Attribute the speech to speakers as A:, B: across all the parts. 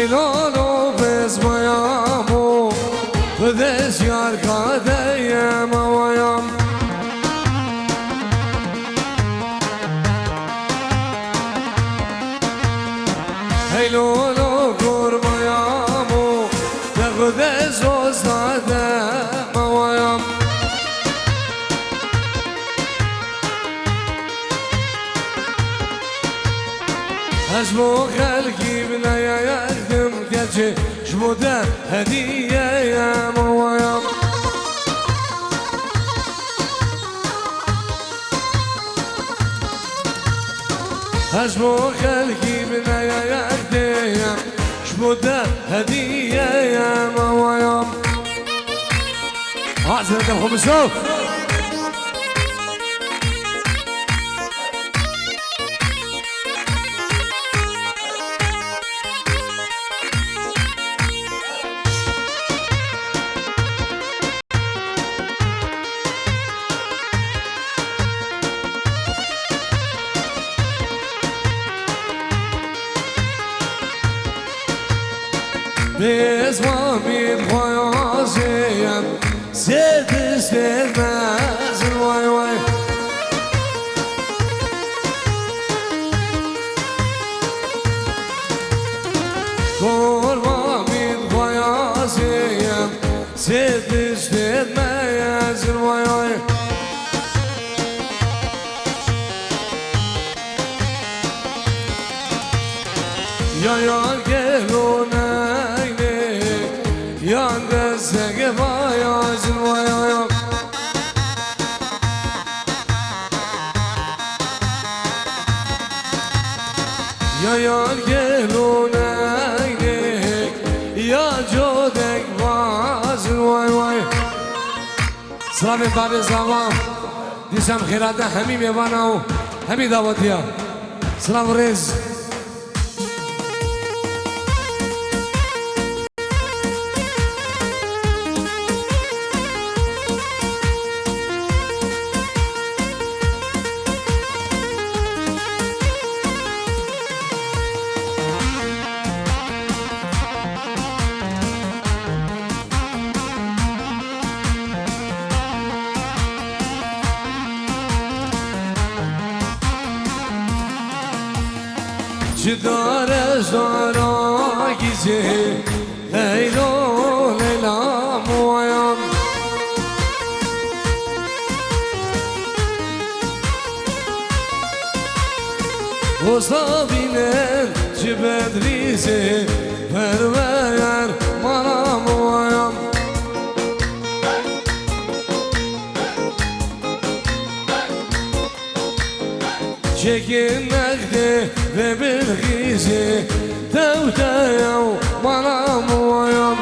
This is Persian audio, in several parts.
A: هیلالو بزمایم و بدش یار کادیم آوایم هیلالو گرمایم و بدش ازدادم آوایم اشمو خلقی بنایایم گرچه شمو ده هدیه‌ام آوایم اشمو خلقی بنایایم شمو ده هدیه‌ام آوایم حاضر خوب شو بزمامین خوازیم سید مزن وای وای قربامین خوازیم سید مزن وای وای یا گلونه yan destek bayazın vay vay ya yan gelunaynek ya jodek bazın vay vay سلام باب زمان دیشم خیرات همی میوانه و همی دعوتیا سلام ریز Cidare zara gize Leylo leyla muayam Uzabinen cibedrize Perver mana muayam Çekinmekte ve bilgizi Tevteyav bana muayam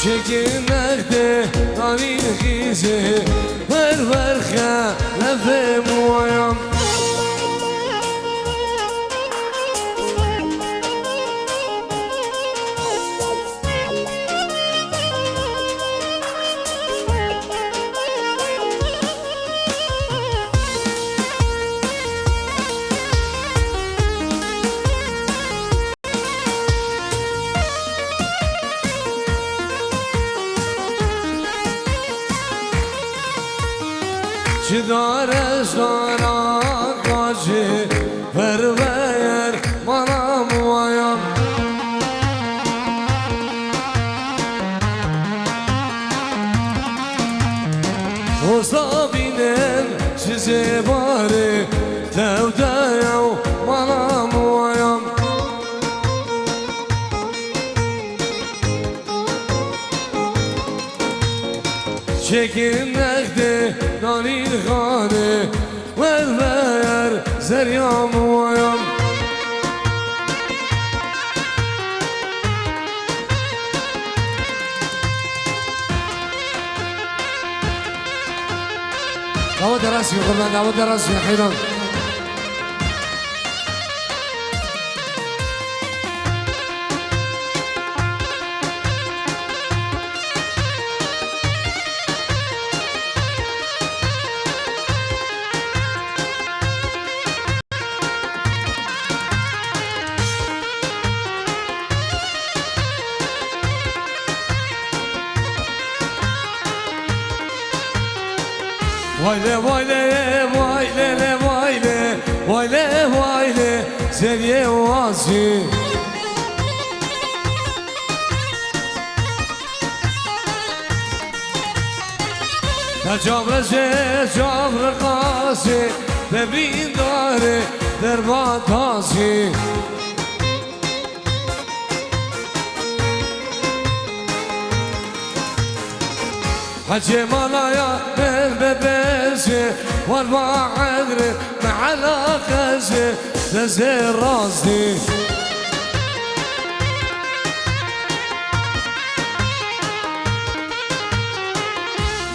A: Çekinmekte ve bilgizi Perverke lefe muayam Cidare zara gacı perver bana muayam Uzabinen size bari tevdeyav bana muayam Çekinmekte dalil khane Ver zeryam muayam دعوة دراسي يا قربان دعوة دراسي يا حيران وایله وایله وایله وایله وایله وایله سریه وازی جابر قاسي ببين داري دربات تاسي حجي مالايا من ببسي والما عذري مع الأخزي تزير راسي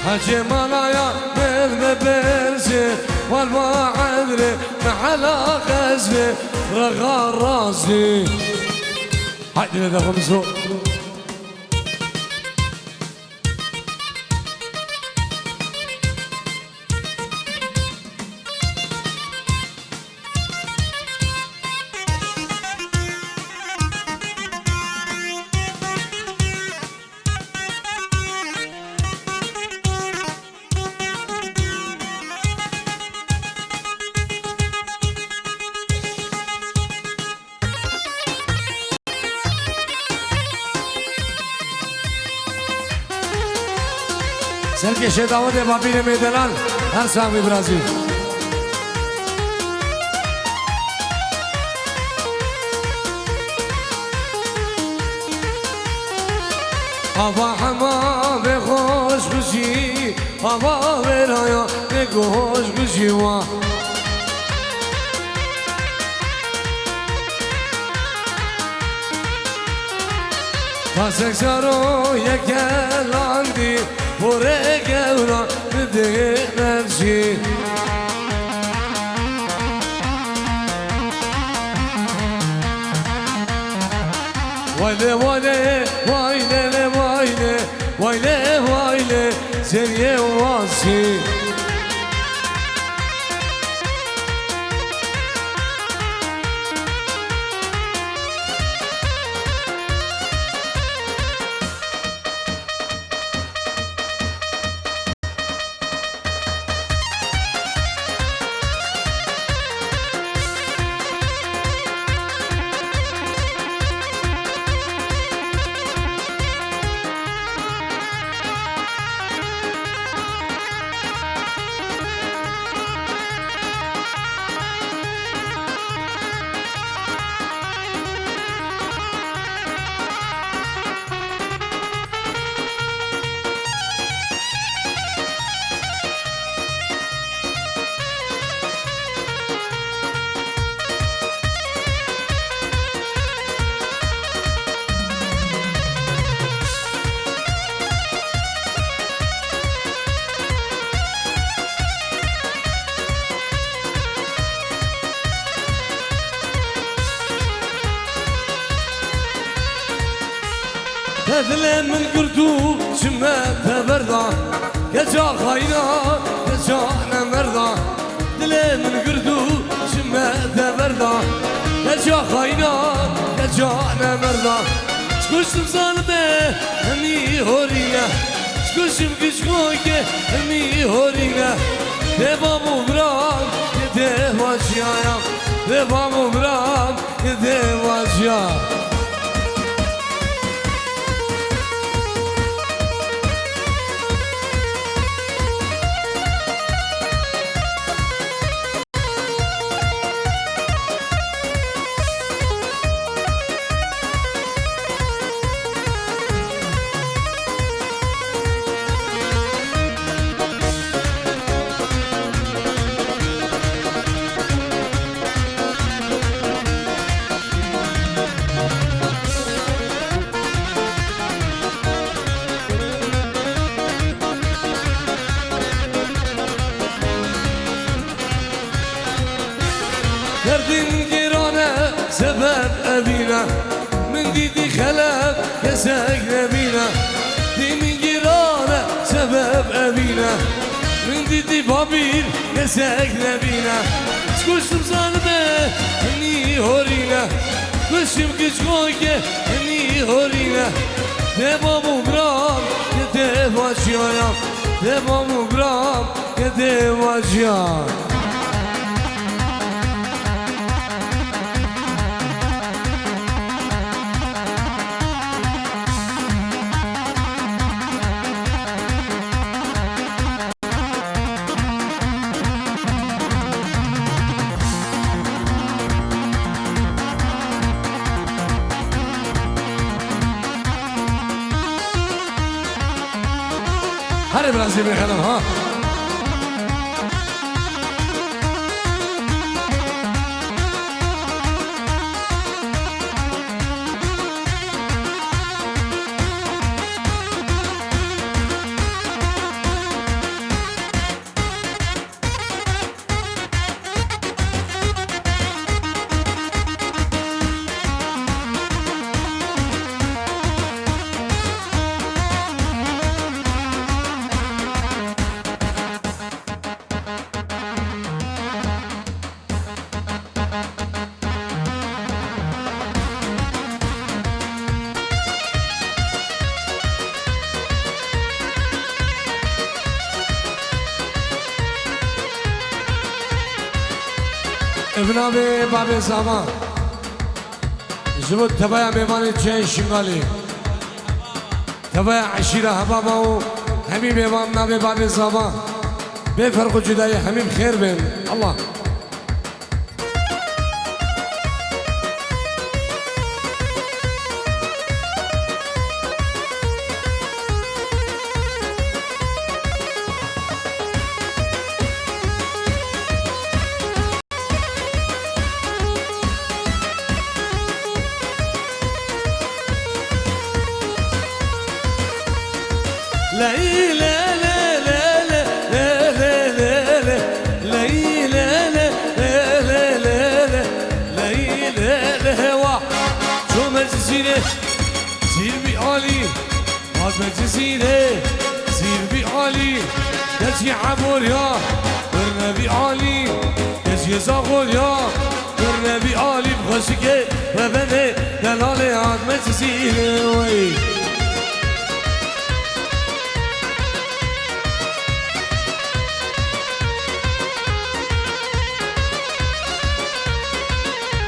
A: حجي مالايا من ببسي والما عذري مع الأخزي رغار راسي حجي لدى خمسو سرکشه داود بابیر میدلال هر سامی برازیل هوا هما به خوش بشی هوا به رایا به خوش بشی وا پاسک سارو یکلاندی بوره گورا بده نرشی وایله وایله وایله وایله وایله وایله سریه واسی دل من قردو شمت بردا گجا خاینا گجا نمردا دل من قردو شمت بردا گجا خاینا گجا نمردا شکوشم سالبه همی هورینه شکوشم کشکوکه همی هورینه دبامو برام که دواجیایم دبامو برام که دواجیایم دردin girane sebep evine من دیدی خلق کسک نبینه دیمین girane sebep evine من دیدی بابیر کسک نبینه کشتم zalime هنی هورینه کشتم کچکوکه هنی هورینه دبامو برام که دباشیایم دبامو برام که كده وجيان هاري برازيل يا خدم ها ابن ابي باب زمان جبت تبايا ميواني جاي شمالي تبايا عشيرة هبابا و همي ميوان نابي باب زمان بفرق جداي هميم خير بين الله لا لا لا لا لا لا لا لا لا لا لا لا لا لا لا وا شو مجزيره زير بعالي هاد مجزيره زير بعالي دجي عبور يا ورنا بعالي دجي زاغور يا ورنا بعالي بخشكه وبني دلالي هاد مجزيره وي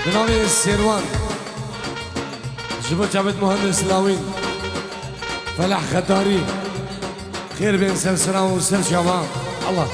A: بنامي السيروان جبت جابت مهندس لاوين فلاح خداري خير بين سلسلة وسل شباب الله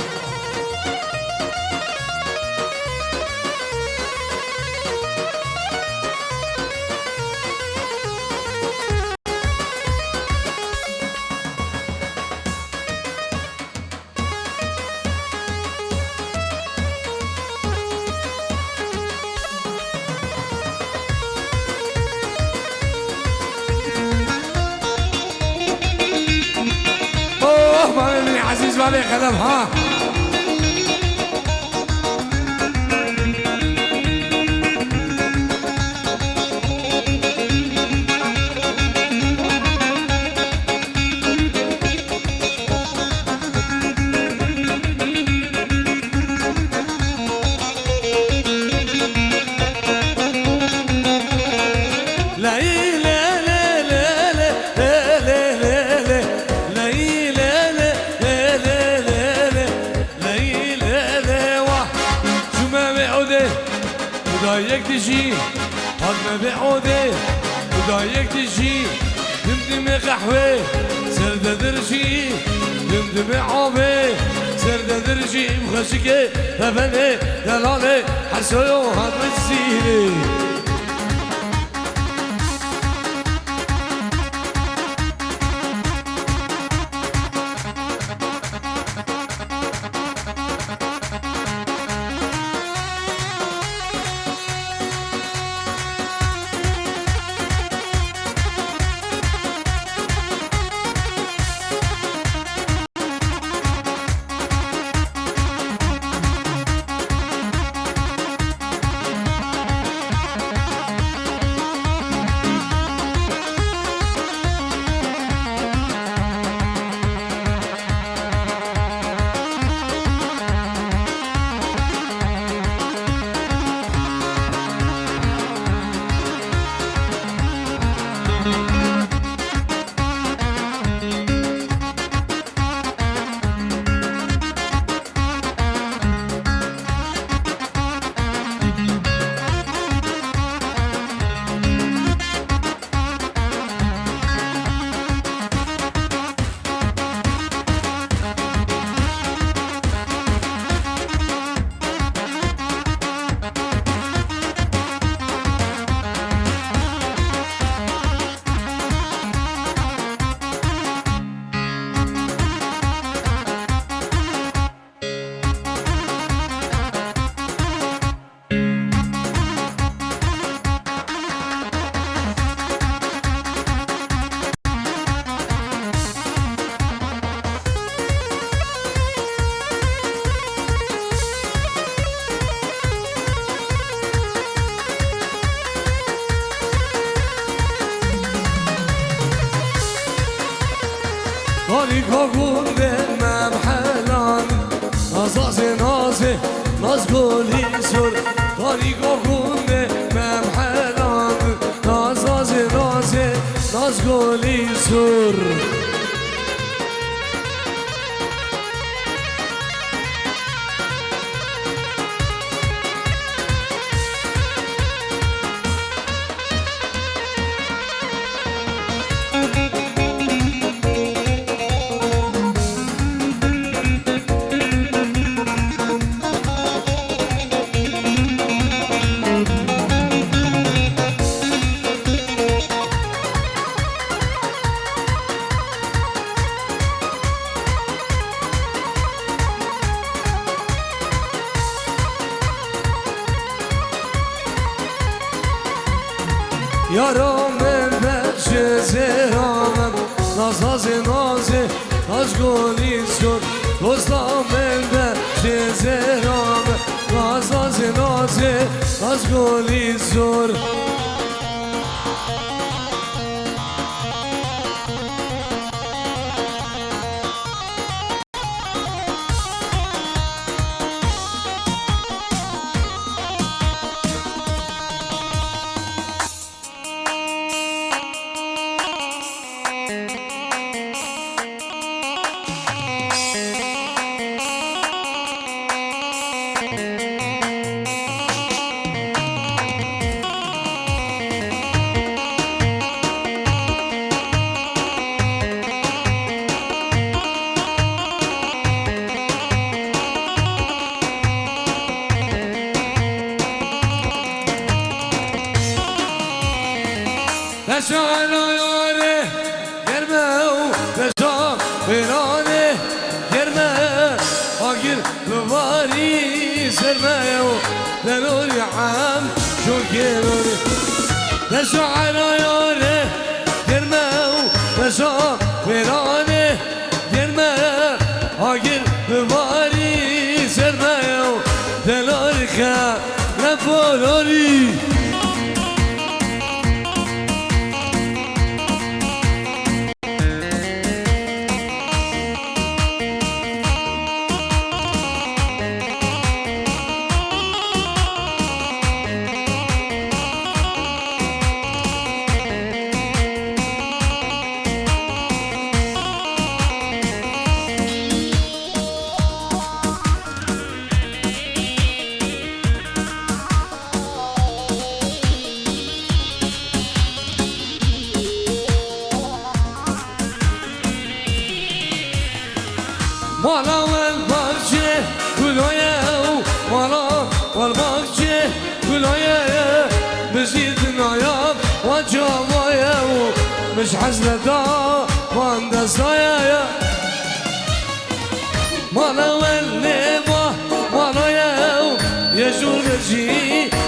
A: عزيز بابي خدم ها خدایک تجی حاضر بعوده خدایک تجی دمدم قهوه سرد درجی دمدم عابه سرد درجی مخشکه تبنه دلاله حسایو حاضر سیره تاریکا گونده ممحلان نازاز نازه ناز گلی سر تاریکا گونده ممحلان نازاز نازه ناز گلی سر یارم بچه زهرامم نازاز نازه ناز گلی سر دوستام بچه زهرامم نازاز نازه ناز گلی سر Beşana yâre girme beşa birane girme agir duvari serme delori am şu gelori Beşana yâre girme beşa birane girme agir duvari serme delori ka nefolori مالا والباغچه گلایه مالا والباغچه گلایه بزید نایاب و جوایه مش حزلتا وان دستایه مالا والنبا مالا يجور بجي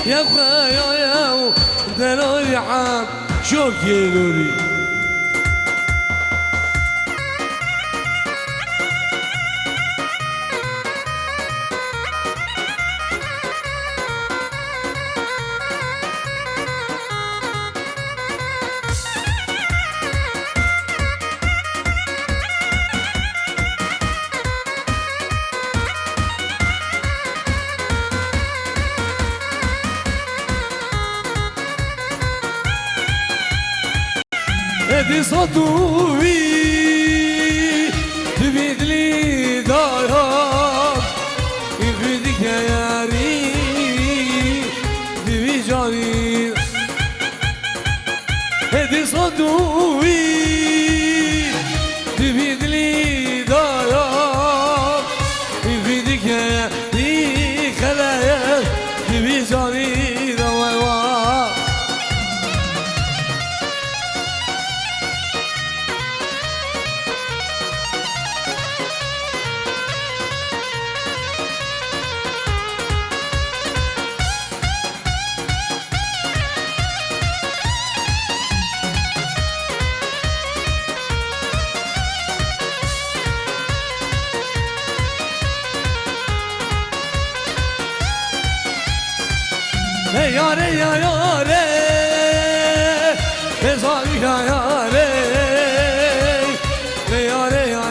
A: يبخايا دلوري عام شوكي لوري ادي صدوي تبيد لي دايام يفيدك يا ياري تبي جاري ادي صدوي تبيد لي دايام يفيدك يا ياري خلايا تبي جاري yare ya yare bezar ya yare yare ya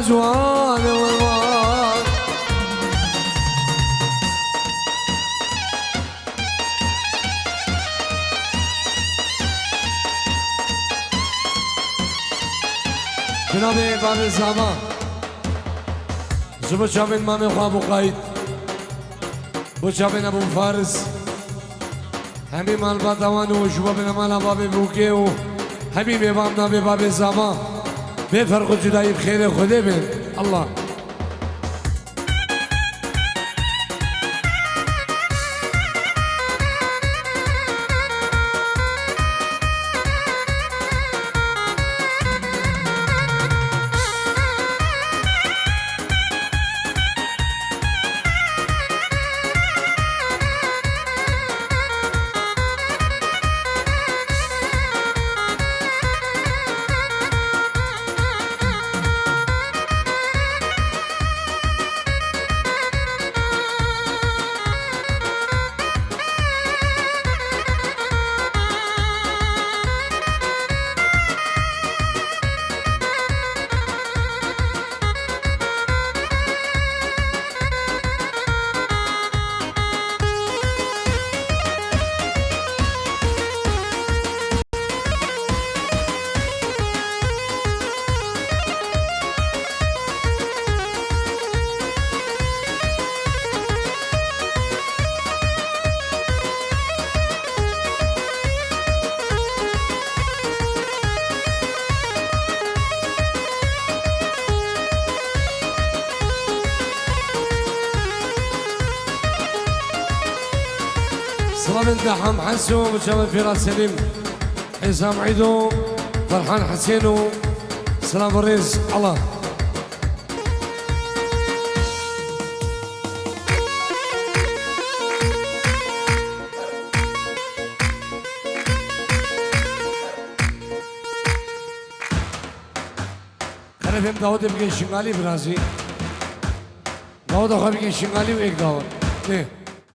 A: جوان والوان جناب باب زمان زبو چاپین مام خواب و قاید بو چاپین ابو فارس همی مال بادوان و شبا بین مال باب بوکه و همی میوام نام باب زمان به فرق و جدایی بخیر خوده بین الله سلام الدحم حسو وشباب فراس سليم حسام عيدو فرحان حسينو سلام الرئيس الله خليفهم داود بيجي شمالي برازي داود أخوي بيجي شمالي وإيك داود ليه